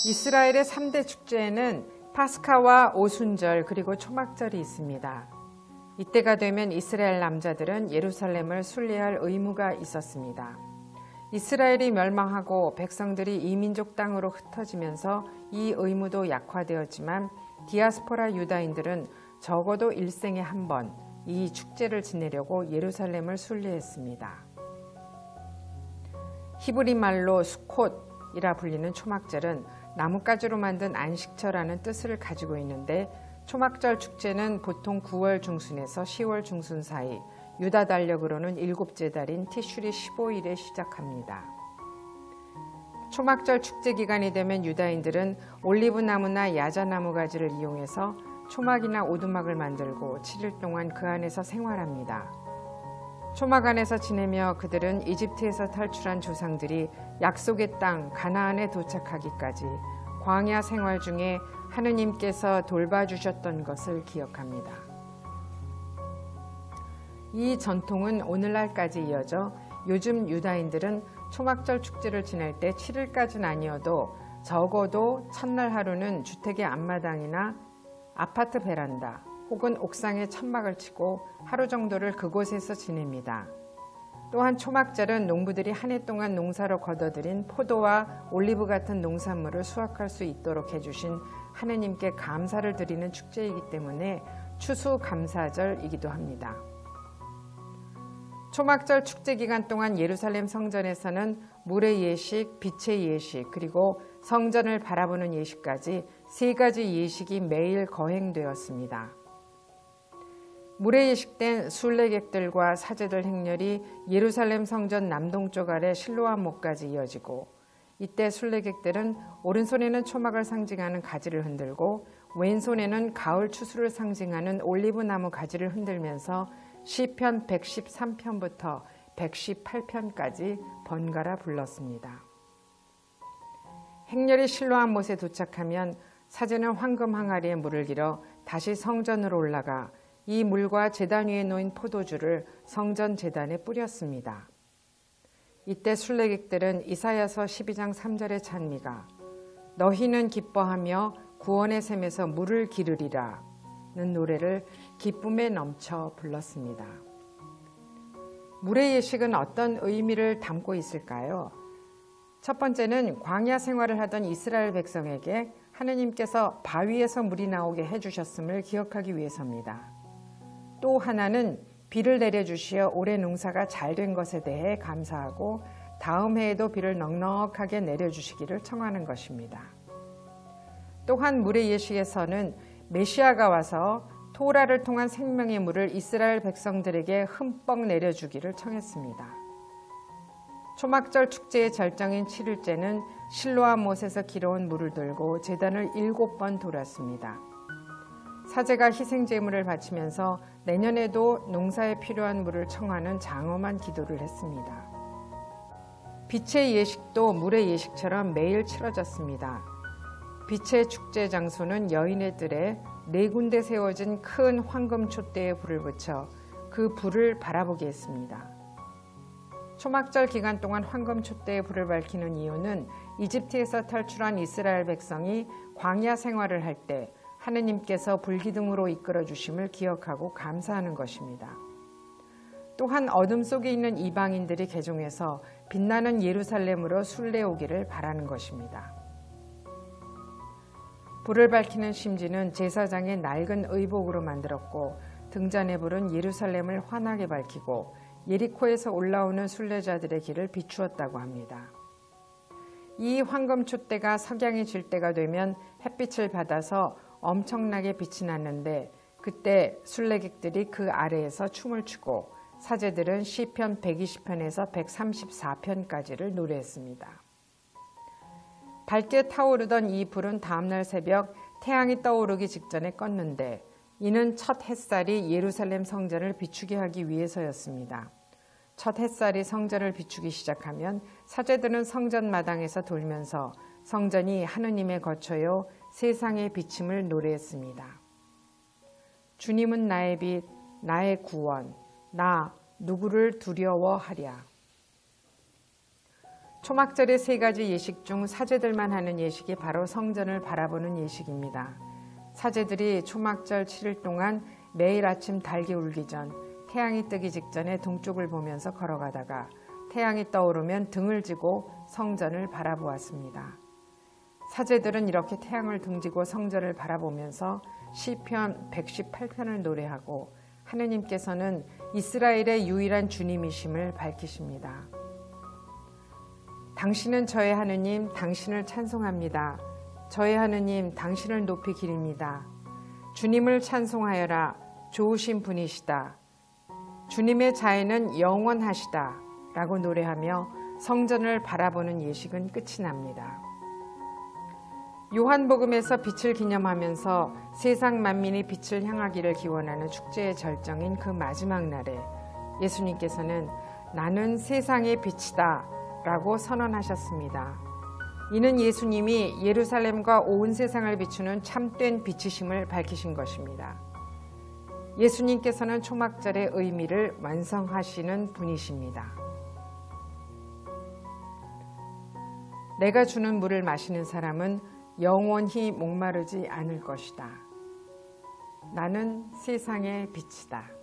이스라엘의 3대 축제에는 파스카와 오순절 그리고 초막절이 있습니다. 이때가 되면 이스라엘 남자들은 예루살렘을 순례할 의무가 있었습니다. 이스라엘이 멸망하고 백성들이 이민족 땅으로 흩어지면서 이 의무도 약화되었지만 디아스포라 유다인들은 적어도 일생에 한 번 이 축제를 지내려고 예루살렘을 순례했습니다. 히브리 말로 수콧이라 불리는 초막절은 나뭇가지로 만든 안식처라는 뜻을 가지고 있는데 초막절 축제는 보통 9월 중순에서 10월 중순 사이 유다 달력으로는 7째 달인 티슈리 15일에 시작합니다. 초막절 축제 기간이 되면 유다인들은 올리브나무나 야자나무 가지를 이용해서 초막이나 오두막을 만들고 7일 동안 그 안에서 생활합니다. 초막 안에서 지내며 그들은 이집트에서 탈출한 조상들이 약속의 땅 가나안에 도착하기까지 광야 생활 중에 하느님께서 돌봐주셨던 것을 기억합니다. 이 전통은 오늘날까지 이어져 요즘 유다인들은 초막절 축제를 지낼 때 7일까지는 아니어도 적어도 첫날 하루는 주택의 앞마당이나 아파트 베란다 혹은 옥상에 천막을 치고 하루 정도를 그곳에서 지냅니다. 또한 초막절은 농부들이 한 해 동안 농사로 거둬들인 포도와 올리브 같은 농산물을 수확할 수 있도록 해주신 하느님께 감사를 드리는 축제이기 때문에 추수감사절이기도 합니다. 초막절 축제 기간 동안 예루살렘 성전에서는 물의 예식, 빛의 예식, 그리고 성전을 바라보는 예식까지 3가지 예식이 매일 거행되었습니다. 물의 예식 땐 순례객들과 사제들 행렬이 예루살렘 성전 남동쪽 아래 실로암 목까지 이어지고 이때 순례객들은 오른손에는 초막을 상징하는 가지를 흔들고 왼손에는 가을 추수를 상징하는 올리브나무 가지를 흔들면서 시편 113편부터 118편까지 번갈아 불렀습니다. 행렬이 실로암 못에 도착하면 사제는 황금 항아리에 물을 길어 다시 성전으로 올라가 이 물과 제단 위에 놓인 포도주를 성전 제단에 뿌렸습니다. 이때 순례객들은 이사야서 12장 3절의 찬미가 너희는 기뻐하며 구원의 샘에서 물을 기르리라 는 노래를 기쁨에 넘쳐 불렀습니다. 물의 예식은 어떤 의미를 담고 있을까요? 첫 번째는 광야 생활을 하던 이스라엘 백성에게 하느님께서 바위에서 물이 나오게 해주셨음을 기억하기 위해서입니다. 또 하나는 비를 내려주시어 올해 농사가 잘 된 것에 대해 감사하고 다음 해에도 비를 넉넉하게 내려주시기를 청하는 것입니다. 또한 물의 예식에서는 메시아가 와서 토라를 통한 생명의 물을 이스라엘 백성들에게 흠뻑 내려주기를 청했습니다. 초막절 축제의 절정인 7일째는 실로암 못에서 길어온 물을 들고 제단을 7번 돌았습니다. 사제가 희생제물을 바치면서 내년에도 농사에 필요한 물을 청하는 장엄한 기도를 했습니다. 빛의 예식도 물의 예식처럼 매일 치러졌습니다. 빛의 축제 장소는 여인의 뜰에 4군데 세워진 큰 황금 촛대에 불을 붙여 그 불을 바라보게 했습니다. 초막절 기간 동안 황금 촛대에 불을 밝히는 이유는 이집트에서 탈출한 이스라엘 백성이 광야 생활을 할 때 하느님께서 불기둥으로 이끌어 주심을 기억하고 감사하는 것입니다. 또한 어둠 속에 있는 이방인들이 개종해서 빛나는 예루살렘으로 순례 오기를 바라는 것입니다. 불을 밝히는 심지는 제사장의 낡은 의복으로 만들었고 등잔의 불은 예루살렘을 환하게 밝히고 예리코에서 올라오는 순례자들의 길을 비추었다고 합니다. 이 황금 촛대가 석양이 질 때가 되면 햇빛을 받아서 엄청나게 빛이 났는데 그때 순례객들이 그 아래에서 춤을 추고 사제들은 시편 120편에서 134편까지를 노래했습니다. 밝게 타오르던 이 불은 다음날 새벽 태양이 떠오르기 직전에 껐는데 이는 첫 햇살이 예루살렘 성전을 비추게 하기 위해서였습니다. 첫 햇살이 성전을 비추기 시작하면 사제들은 성전 마당에서 돌면서 성전이 하느님의 거처요 세상의 비침을 노래했습니다. 주님은 나의 빛, 나의 구원, 나 누구를 두려워하랴. 초막절의 세 가지 예식 중 사제들만 하는 예식이 바로 성전을 바라보는 예식입니다. 사제들이 초막절 7일 동안 매일 아침 달기 울기 전 태양이 뜨기 직전에 동쪽을 보면서 걸어가다가 태양이 떠오르면 등을 지고 성전을 바라보았습니다. 사제들은 이렇게 태양을 등지고 성전을 바라보면서 시편 118편을 노래하고 하느님께서는 이스라엘의 유일한 주님이심을 밝히십니다. 당신은 저의 하느님, 당신을 찬송합니다. 저의 하느님, 당신을 높이 기립니다. 주님을 찬송하여라. 좋으신 분이시다. 주님의 자애는 영원하시다. 라고 노래하며 성전을 바라보는 예식은 끝이 납니다. 요한복음에서 빛을 기념하면서 세상 만민이 빛을 향하기를 기원하는 축제의 절정인 그 마지막 날에 예수님께서는 나는 세상의 빛이다 라고 선언하셨습니다. 이는 예수님이 예루살렘과 온 세상을 비추는 참된 빛이심을 밝히신 것입니다. 예수님께서는 초막절의 의미를 완성하시는 분이십니다. 내가 주는 물을 마시는 사람은 영원히 목마르지 않을 것이다. 나는 세상의 빛이다.